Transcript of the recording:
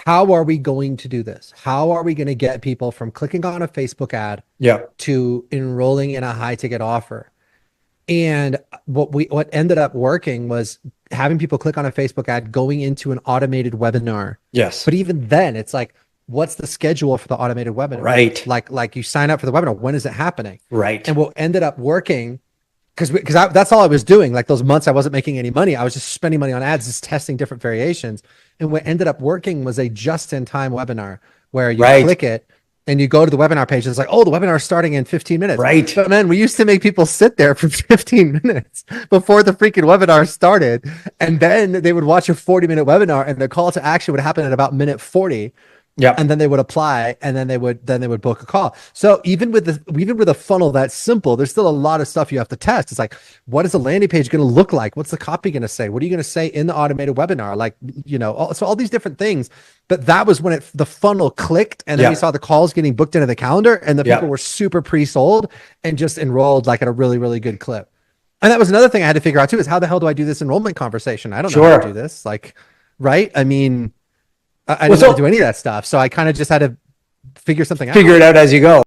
how are we going to do this? How are we going to get people from clicking on a Facebook ad Yeah. to enrolling in a high ticket offer? And what ended up working was having people click on a Facebook ad going into an automated webinar. Yes. But even then, it's like, what's the schedule for the automated webinar? Right. Like you sign up for the webinar, when is it happening? Right. And what ended up working, because that's all I was doing. Like those months I wasn't making any money. I was just spending money on ads, just testing different variations. And what ended up working was a just-in-time webinar where you Right. click it and you go to the webinar page. And it's like, oh, the webinar is starting in 15 minutes. Right. But man, we used to make people sit there for 15 minutes before the freaking webinar started. And then they would watch a 40-minute webinar and the call to action would happen at about minute 40, Yeah. and then they would apply, and then they would book a call. So even with a funnel that's simple, there's still a lot of stuff you have to test. It's like, what is the landing page going to look like? What's the copy going to say? What are you going to say in the automated webinar? Like, so all these different things. But that was when the funnel clicked, and then we Yeah. saw the calls getting booked into the calendar, and the Yeah. people were super pre-sold and just enrolled like at a really, really good clip. And that was another thing I had to figure out too, is how the hell do I do this enrollment conversation? I don't know how to do Sure. this. Like, right? I mean, I Well, didn't know how to so do any of that stuff. So I kind of just had to figure something out. figure it out as you go.